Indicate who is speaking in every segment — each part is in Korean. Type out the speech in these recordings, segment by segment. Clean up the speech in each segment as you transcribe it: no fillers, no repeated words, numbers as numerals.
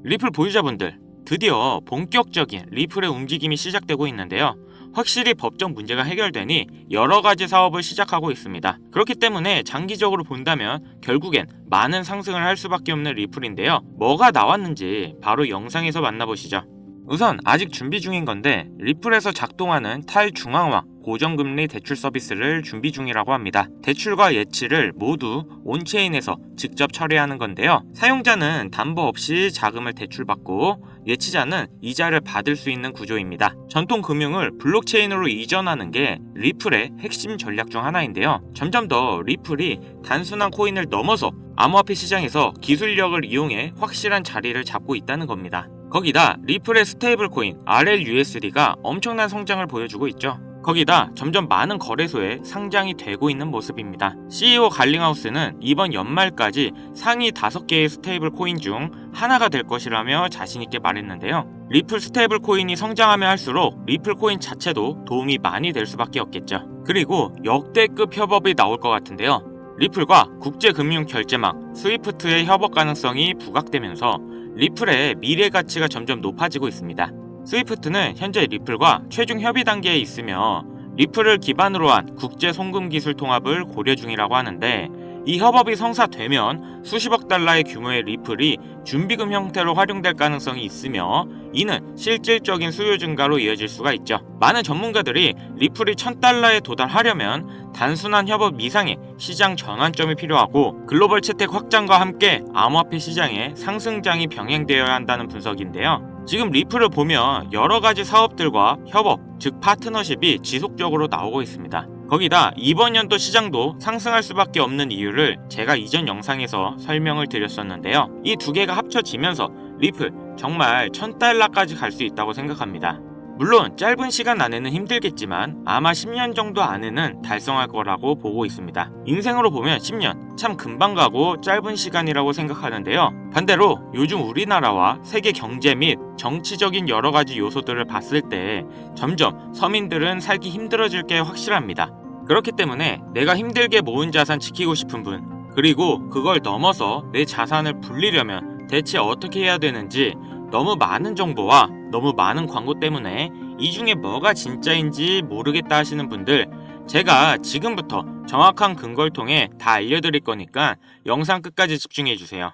Speaker 1: 리플 보유자분들, 드디어 본격적인 리플의 움직임이 시작되고 있는데요. 확실히 법적 문제가 해결되니 여러 가지 사업을 시작하고 있습니다. 그렇기 때문에 장기적으로 본다면 결국엔 많은 상승을 할 수밖에 없는 리플인데요. 뭐가 나왔는지 바로 영상에서 만나보시죠. 우선 아직 준비 중인 건데 리플에서 작동하는 탈중앙화 고정금리 대출 서비스를 준비 중이라고 합니다. 대출과 예치를 모두 온체인에서 직접 처리하는 건데요. 사용자는 담보 없이 자금을 대출받고 예치자는 이자를 받을 수 있는 구조입니다. 전통 금융을 블록체인으로 이전하는 게 리플의 핵심 전략 중 하나인데요. 점점 더 리플이 단순한 코인을 넘어서 암호화폐 시장에서 기술력을 이용해 확실한 자리를 잡고 있다는 겁니다. 거기다 리플의 스테이블 코인 RLUSD가 엄청난 성장을 보여주고 있죠. 거기다 점점 많은 거래소에 상장이 되고 있는 모습입니다. CEO 갈링하우스는 이번 연말까지 상위 5개의 스테이블 코인 중 하나가 될 것이라며 자신있게 말했는데요. 리플 스테이블 코인이 성장하면 할수록 리플 코인 자체도 도움이 많이 될 수밖에 없겠죠. 그리고 역대급 협업이 나올 것 같은데요. 리플과 국제금융결제망 스위프트의 협업 가능성이 부각되면서 리플의 미래 가치가 점점 높아지고 있습니다. 스위프트는 현재 리플과 최종 협의 단계에 있으며 리플을 기반으로 한 국제 송금 기술 통합을 고려 중이라고 하는데 이 협업이 성사되면 수십억 달러의 규모의 리플이 준비금 형태로 활용될 가능성이 있으며 이는 실질적인 수요 증가로 이어질 수가 있죠. 많은 전문가들이 리플이 1000달러에 도달하려면 단순한 협업 이상의 시장 전환점이 필요하고 글로벌 채택 확장과 함께 암호화폐 시장의 상승장이 병행되어야 한다는 분석인데요. 지금 리플을 보면 여러 가지 사업들과 협업, 즉 파트너십이 지속적으로 나오고 있습니다. 거기다 이번 연도 시장도 상승할 수밖에 없는 이유를 제가 이전 영상에서 설명을 드렸었는데요. 이 두 개가 합쳐지면서 리플 정말 1000달러까지 갈 수 있다고 생각합니다. 물론 짧은 시간 안에는 힘들겠지만 아마 10년 정도 안에는 달성할 거라고 보고 있습니다. 인생으로 보면 10년 참 금방 가고 짧은 시간이라고 생각하는데요. 반대로 요즘 우리나라와 세계 경제 및 정치적인 여러 가지 요소들을 봤을 때 점점 서민들은 살기 힘들어질 게 확실합니다. 그렇기 때문에 내가 힘들게 모은 자산 지키고 싶은 분, 그리고 그걸 넘어서 내 자산을 불리려면 대체 어떻게 해야 되는지 너무 많은 정보와 너무 많은 광고 때문에 이 중에 뭐가 진짜인지 모르겠다 하시는 분들, 제가 지금부터 정확한 근거를 통해 다 알려드릴 거니까 영상 끝까지 집중해주세요.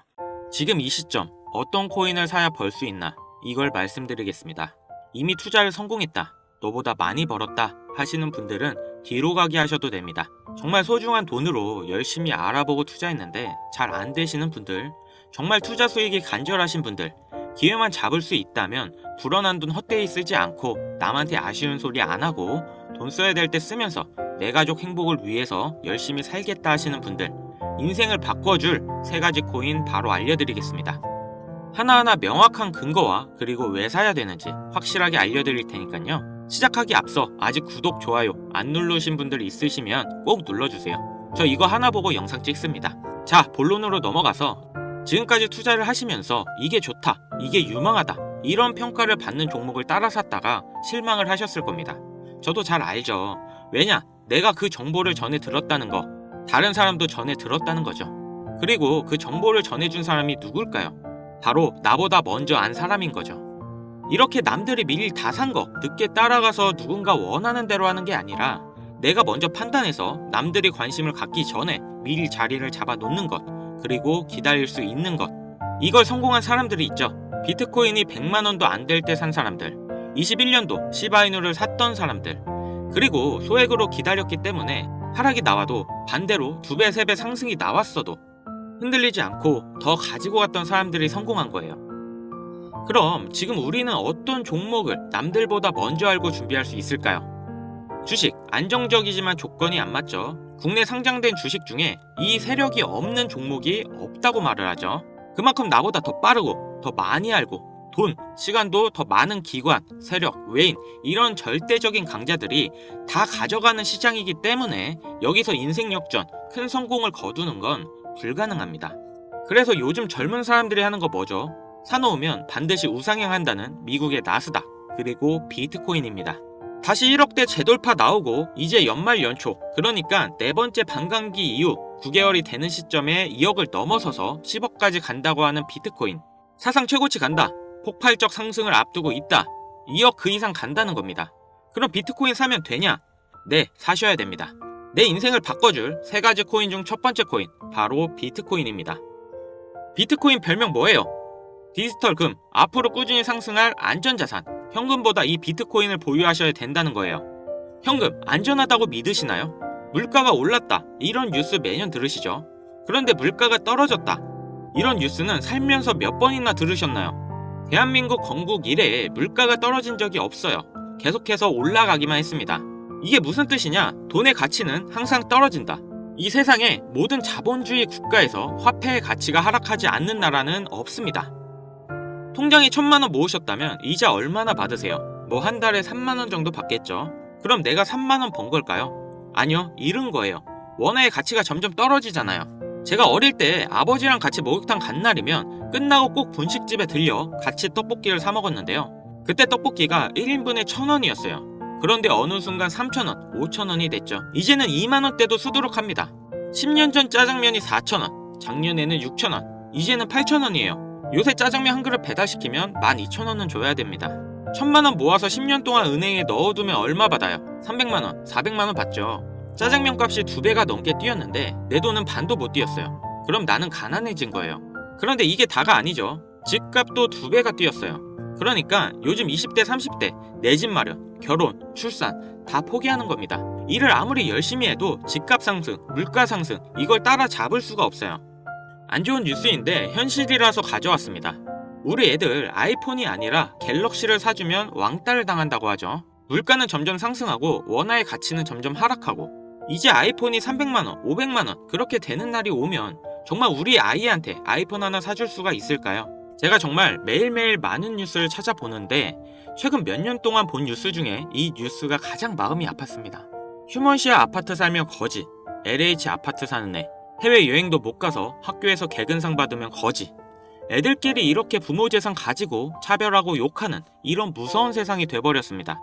Speaker 1: 지금 이 시점 어떤 코인을 사야 벌 수 있나 이걸 말씀드리겠습니다. 이미 투자를 성공했다, 너보다 많이 벌었다 하시는 분들은 뒤로 가기 하셔도 됩니다. 정말 소중한 돈으로 열심히 알아보고 투자했는데 잘 안 되시는 분들, 정말 투자 수익이 간절하신 분들, 기회만 잡을 수 있다면 불어난 돈 헛되이 쓰지 않고 남한테 아쉬운 소리 안 하고 돈 써야 될 때 쓰면서 내 가족 행복을 위해서 열심히 살겠다 하시는 분들, 인생을 바꿔줄 3가지 코인 바로 알려드리겠습니다. 하나하나 명확한 근거와 그리고 왜 사야 되는지 확실하게 알려드릴 테니까요. 시작하기 앞서 아직 구독, 좋아요 안 누르신 분들 있으시면 꼭 눌러주세요. 저 이거 하나 보고 영상 찍습니다. 자, 본론으로 넘어가서 지금까지 투자를 하시면서 이게 좋다, 이게 유망하다 이런 평가를 받는 종목을 따라 샀다가 실망을 하셨을 겁니다. 저도 잘 알죠. 왜냐? 내가 그 정보를 전해 들었다는 거, 다른 사람도 전해 들었다는 거죠. 그리고 그 정보를 전해준 사람이 누굴까요? 바로 나보다 먼저 안 사람인 거죠. 이렇게 남들이 미리 다 산 거 늦게 따라가서 누군가 원하는 대로 하는 게 아니라 내가 먼저 판단해서 남들이 관심을 갖기 전에 미리 자리를 잡아 놓는 것, 그리고 기다릴 수 있는 것, 이걸 성공한 사람들이 있죠. 비트코인이 100만원도 안 될 때 산 사람들, 21년도 시바이누를 샀던 사람들, 그리고 소액으로 기다렸기 때문에 하락이 나와도 반대로 2배, 3배 상승이 나왔어도 흔들리지 않고 더 가지고 갔던 사람들이 성공한 거예요. 그럼 지금 우리는 어떤 종목을 남들보다 먼저 알고 준비할 수 있을까요? 주식, 안정적이지만 조건이 안 맞죠. 국내 상장된 주식 중에 이 세력이 없는 종목이 없다고 말을 하죠. 그만큼 나보다 더 빠르고 더 많이 알고 돈, 시간도 더 많은 기관, 세력, 외인 이런 절대적인 강자들이 다 가져가는 시장이기 때문에 여기서 인생 역전, 큰 성공을 거두는 건 불가능합니다. 그래서 요즘 젊은 사람들이 하는 거 뭐죠? 사놓으면 반드시 우상향한다는 미국의 나스닥, 그리고 비트코인입니다. 다시 1억대 재돌파 나오고 이제 연말 연초, 그러니까 4번째 반감기 이후 9개월이 되는 시점에 2억을 넘어서서 10억까지 간다고 하는 비트코인. 사상 최고치 간다. 폭발적 상승을 앞두고 있다. 2억 그 이상 간다는 겁니다. 그럼 비트코인 사면 되냐? 네, 사셔야 됩니다. 내 인생을 바꿔줄 3가지 코인 중 첫 번째 코인, 바로 비트코인입니다. 비트코인 별명 뭐예요? 디지털 금, 앞으로 꾸준히 상승할 안전자산, 현금보다 이 비트코인을 보유하셔야 된다는 거예요. 현금, 안전하다고 믿으시나요? 물가가 올랐다, 이런 뉴스 매년 들으시죠? 그런데 물가가 떨어졌다, 이런 뉴스는 살면서 몇 번이나 들으셨나요? 대한민국 건국 이래에 물가가 떨어진 적이 없어요. 계속해서 올라가기만 했습니다. 이게 무슨 뜻이냐? 돈의 가치는 항상 떨어진다. 이 세상에 모든 자본주의 국가에서 화폐의 가치가 하락하지 않는 나라는 없습니다. 통장에 1,000만 원 모으셨다면 이자 얼마나 받으세요? 뭐 한 달에 3만 원 정도 받겠죠? 그럼 내가 3만 원 번 걸까요? 아니요, 잃은 거예요. 원화의 가치가 점점 떨어지잖아요. 제가 어릴 때 아버지랑 같이 목욕탕 간 날이면 끝나고 꼭 분식집에 들려 같이 떡볶이를 사 먹었는데요. 그때 떡볶이가 1인분에 1,000원이었어요. 그런데 어느 순간 3,000원, 5,000원이 됐죠. 이제는 2만원대도 수두룩합니다. 10년 전 짜장면이 4,000원, 작년에는 6,000원, 이제는 8,000원이에요. 요새 짜장면 한 그릇 배달시키면 12,000원은 줘야 됩니다. 1,000만원 모아서 10년 동안 은행에 넣어두면 얼마 받아요? 300만원, 400만원 받죠. 짜장면 값이 2배가 넘게 뛰었는데 내 돈은 반도 못 뛰었어요. 그럼 나는 가난해진 거예요. 그런데 이게 다가 아니죠. 집값도 2배가 뛰었어요. 그러니까 요즘 20대, 30대 내 집 마련, 결혼, 출산 다 포기하는 겁니다. 일을 아무리 열심히 해도 집값 상승, 물가 상승 이걸 따라잡을 수가 없어요. 안 좋은 뉴스인데 현실이라서 가져왔습니다. 우리 애들 아이폰이 아니라 갤럭시를 사주면 왕따를 당한다고 하죠. 물가는 점점 상승하고 원화의 가치는 점점 하락하고 이제 아이폰이 300만원, 500만원 그렇게 되는 날이 오면 정말 우리 아이한테 아이폰 하나 사줄 수가 있을까요? 제가 정말 매일매일 많은 뉴스를 찾아보는데 최근 몇 년 동안 본 뉴스 중에 이 뉴스가 가장 마음이 아팠습니다. 휴먼시아 아파트 살면 거지, LH 아파트 사는 애, 해외여행도 못 가서 학교에서 개근상 받으면 거지, 애들끼리 이렇게 부모 재산 가지고 차별하고 욕하는 이런 무서운 세상이 돼버렸습니다.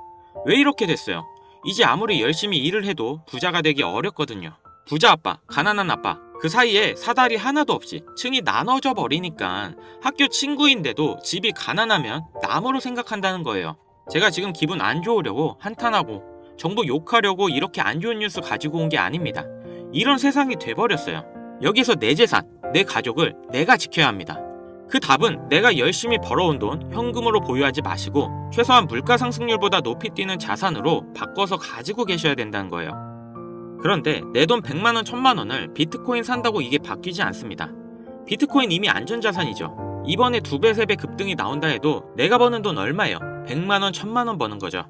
Speaker 1: 왜 이렇게 됐어요? 이제 아무리 열심히 일을 해도 부자가 되기 어렵거든요. 부자 아빠, 가난한 아빠 그 사이에 사다리 하나도 없이 층이 나눠져 버리니까 학교 친구인데도 집이 가난하면 남으로 생각한다는 거예요. 제가 지금 기분 안 좋으려고 한탄하고 정부 욕하려고 이렇게 안 좋은 뉴스 가지고 온 게 아닙니다. 이런 세상이 돼버렸어요. 여기서 내 재산, 내 가족을 내가 지켜야 합니다. 그 답은 내가 열심히 벌어온 돈 현금으로 보유하지 마시고 최소한 물가 상승률보다 높이 뛰는 자산으로 바꿔서 가지고 계셔야 된다는 거예요. 그런데 내 돈 100만원, 1000만원을 비트코인 산다고 이게 바뀌지 않습니다. 비트코인 이미 안전자산이죠. 이번에 2배, 3배 급등이 나온다 해도 내가 버는 돈 얼마예요? 100만원, 1000만원 버는 거죠.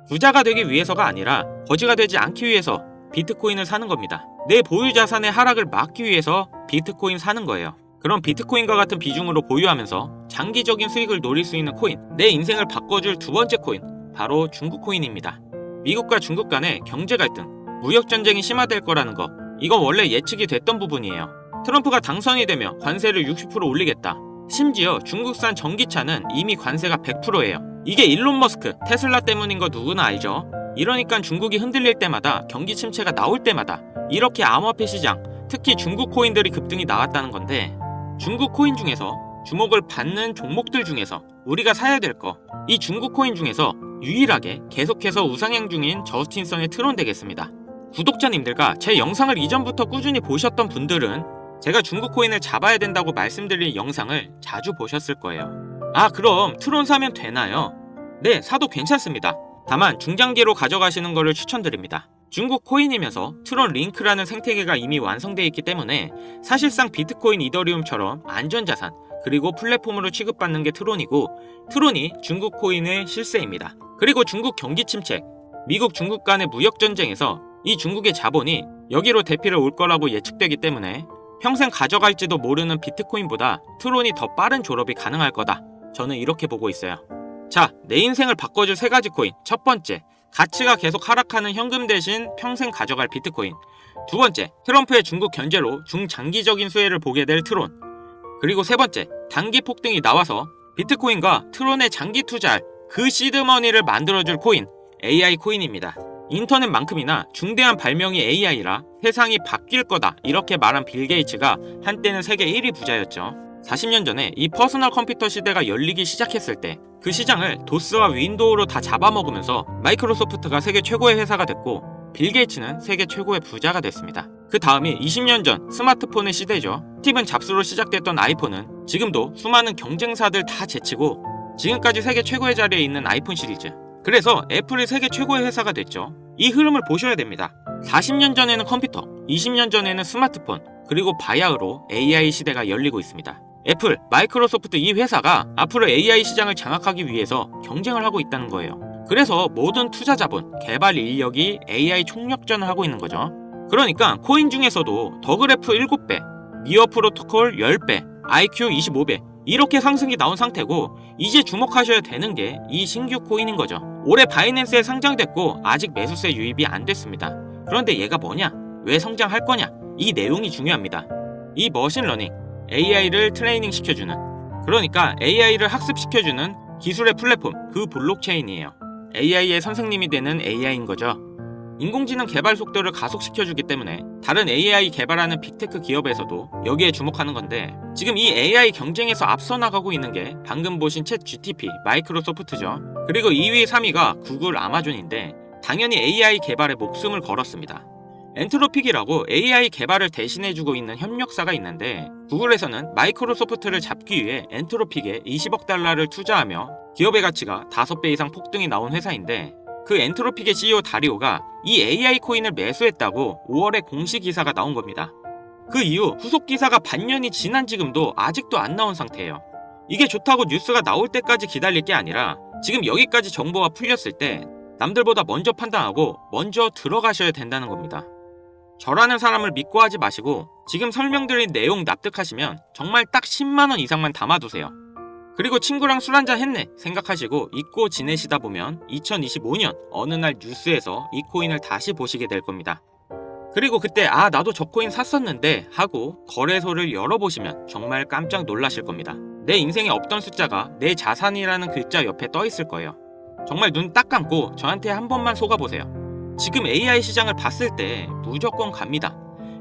Speaker 1: 부자가 되기 위해서가 아니라 거지가 되지 않기 위해서 비트코인을 사는 겁니다. 내 보유 자산의 하락을 막기 위해서 비트코인 사는 거예요. 그럼 비트코인과 같은 비중으로 보유하면서 장기적인 수익을 노릴 수 있는 코인, 내 인생을 바꿔줄 두 번째 코인, 바로 중국 코인입니다. 미국과 중국 간의 경제 갈등, 무역 전쟁이 심화될 거라는 거, 이건 원래 예측이 됐던 부분이에요. 트럼프가 당선이 되며 관세를 60% 올리겠다. 심지어 중국산 전기차는 이미 관세가 100%예요. 이게 일론 머스크, 테슬라 때문인 거 누구나 알죠? 이러니까 중국이 흔들릴 때마다, 경기 침체가 나올 때마다 이렇게 암호화폐 시장, 특히 중국 코인들이 급등이 나왔다는 건데, 중국 코인 중에서 주목을 받는 종목들 중에서 우리가 사야 될 거, 이 중국 코인 중에서 유일하게 계속해서 우상향 중인 저스틴성의 트론 되겠습니다. 구독자님들과 제 영상을 이전부터 꾸준히 보셨던 분들은 제가 중국 코인을 잡아야 된다고 말씀드린 영상을 자주 보셨을 거예요. 아, 그럼 트론 사면 되나요? 네, 사도 괜찮습니다. 다만 중장기로 가져가시는 것을 추천드립니다. 중국 코인이면서 트론 링크라는 생태계가 이미 완성되어 있기 때문에 사실상 비트코인, 이더리움처럼 안전자산 그리고 플랫폼으로 취급받는 게 트론이고, 트론이 중국 코인의 실세입니다. 그리고 중국 경기 침체, 미국 중국 간의 무역 전쟁에서 이 중국의 자본이 여기로 대피를 올 거라고 예측되기 때문에 평생 가져갈지도 모르는 비트코인보다 트론이 더 빠른 졸업이 가능할 거다. 저는 이렇게 보고 있어요. 자, 내 인생을 바꿔줄 3가지 코인. 첫 번째, 가치가 계속 하락하는 현금 대신 평생 가져갈 비트코인. 두 번째, 트럼프의 중국 견제로 중장기적인 수혜를 보게 될 트론. 그리고 세 번째, 단기 폭등이 나와서 비트코인과 트론의 장기 투자할 그 시드머니를 만들어줄 코인, AI 코인입니다. 인터넷만큼이나 중대한 발명이 AI라 세상이 바뀔 거다 이렇게 말한 빌 게이츠가 한때는 세계 1위 부자였죠. 40년 전에 이 퍼스널 컴퓨터 시대가 열리기 시작했을 때 그 시장을 도스와 윈도우로 다 잡아먹으면서 마이크로소프트가 세계 최고의 회사가 됐고 빌 게이츠는 세계 최고의 부자가 됐습니다. 그 다음이 20년 전 스마트폰의 시대죠. 스티븐 잡스로 시작됐던 아이폰은 지금도 수많은 경쟁사들 다 제치고 지금까지 세계 최고의 자리에 있는 아이폰 시리즈. 그래서 애플이 세계 최고의 회사가 됐죠. 이 흐름을 보셔야 됩니다. 40년 전에는 컴퓨터, 20년 전에는 스마트폰, 그리고 바야흐로 AI 시대가 열리고 있습니다. 애플, 마이크로소프트 이 회사가 앞으로 AI 시장을 장악하기 위해서 경쟁을 하고 있다는 거예요. 그래서 모든 투자 자본, 개발 인력이 AI 총력전을 하고 있는 거죠. 그러니까 코인 중에서도 더그래프 7배, 니어 프로토콜 10배, IQ 25배 이렇게 상승이 나온 상태고 이제 주목하셔야 되는 게 이 신규 코인인 거죠. 올해 바이낸스에 상장됐고 아직 매수세 유입이 안 됐습니다. 그런데 얘가 뭐냐? 왜 성장할 거냐? 이 내용이 중요합니다. 이 머신러닝, AI를 트레이닝 시켜주는, 그러니까 AI를 학습시켜주는 기술의 플랫폼, 그 블록체인이에요. AI의 선생님이 되는 AI인 거죠. 인공지능 개발 속도를 가속시켜주기 때문에 다른 AI 개발하는 빅테크 기업에서도 여기에 주목하는 건데 지금 이 AI 경쟁에서 앞서 나가고 있는 게 방금 보신 챗 GTP, 마이크로소프트죠. 그리고 2위, 3위가 구글, 아마존인데 당연히 AI 개발에 목숨을 걸었습니다. 엔트로픽이라고 AI 개발을 대신해주고 있는 협력사가 있는데 구글에서는 마이크로소프트를 잡기 위해 엔트로픽에 20억 달러를 투자하며 기업의 가치가 5배 이상 폭등이 나온 회사인데 그 엔트로픽의 CEO 다리오가 이 AI 코인을 매수했다고 5월에 공식 기사가 나온 겁니다. 그 이후 후속 기사가 반년이 지난 지금도 아직도 안 나온 상태예요. 이게 좋다고 뉴스가 나올 때까지 기다릴 게 아니라 지금 여기까지 정보가 풀렸을 때 남들보다 먼저 판단하고 먼저 들어가셔야 된다는 겁니다. 저라는 사람을 믿고 하지 마시고 지금 설명드린 내용 납득하시면 정말 딱 10만원 이상만 담아두세요. 그리고 친구랑 술 한잔 했네 생각하시고 잊고 지내시다 보면 2025년 어느 날 뉴스에서 이 코인을 다시 보시게 될 겁니다. 그리고 그때 나도 저 코인 샀었는데 하고 거래소를 열어보시면 정말 깜짝 놀라실 겁니다. 내 인생에 없던 숫자가 내 자산이라는 글자 옆에 떠 있을 거예요. 정말 눈 딱 감고 저한테 한 번만 속아보세요. 지금 AI 시장을 봤을 때 무조건 갑니다.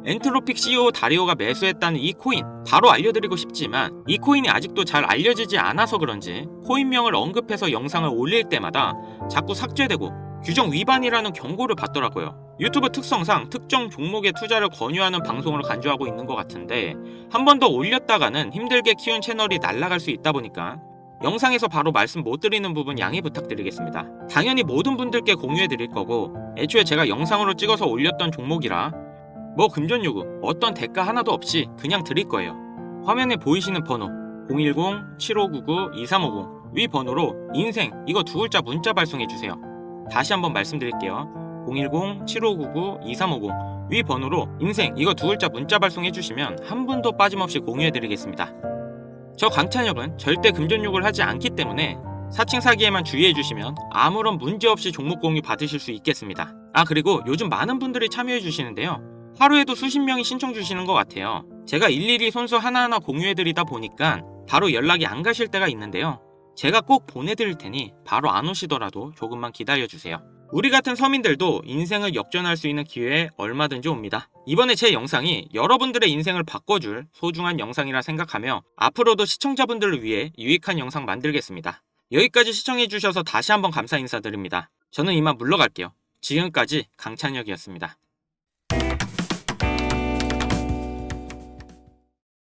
Speaker 1: 엔트로픽 CEO 다리오가 매수했다는 이 코인 바로 알려드리고 싶지만 이 코인이 아직도 잘 알려지지 않아서 그런지 코인명을 언급해서 영상을 올릴 때마다 자꾸 삭제되고 규정 위반이라는 경고를 받더라고요. 유튜브 특성상 특정 종목에 투자를 권유하는 방송을 간주하고 있는 것 같은데 한 번 더 올렸다가는 힘들게 키운 채널이 날아갈 수 있다 보니까 영상에서 바로 말씀 못 드리는 부분 양해 부탁드리겠습니다. 당연히 모든 분들께 공유해 드릴 거고 애초에 제가 영상으로 찍어서 올렸던 종목이라 뭐 금전 요구, 어떤 대가 하나도 없이 그냥 드릴 거예요. 화면에 보이시는 번호 010-7599-2350 위 번호로 인생 이거 두 글자 문자 발송해 주세요. 다시 한번 말씀드릴게요. 010-7599-2350 위 번호로 인생 이거 두 글자 문자 발송해 주시면 한 분도 빠짐없이 공유해 드리겠습니다. 저 강찬혁은 절대 금전욕을 하지 않기 때문에 사칭 사기에만 주의해 주시면 아무런 문제 없이 종목 공유 받으실 수 있겠습니다. 그리고 요즘 많은 분들이 참여해 주시는데요. 하루에도 수십 명이 신청 주시는 것 같아요. 제가 일일이 손수 하나하나 공유해 드리다 보니까 바로 연락이 안 가실 때가 있는데요. 제가 꼭 보내드릴 테니 바로 안 오시더라도 조금만 기다려 주세요. 우리 같은 서민들도 인생을 역전할 수 있는 기회에 얼마든지 옵니다. 이번에 제 영상이 여러분들의 인생을 바꿔줄 소중한 영상이라 생각하며 앞으로도 시청자분들을 위해 유익한 영상 만들겠습니다. 여기까지 시청해주셔서 다시 한번 감사 인사드립니다. 저는 이만 물러갈게요. 지금까지 강찬혁이었습니다.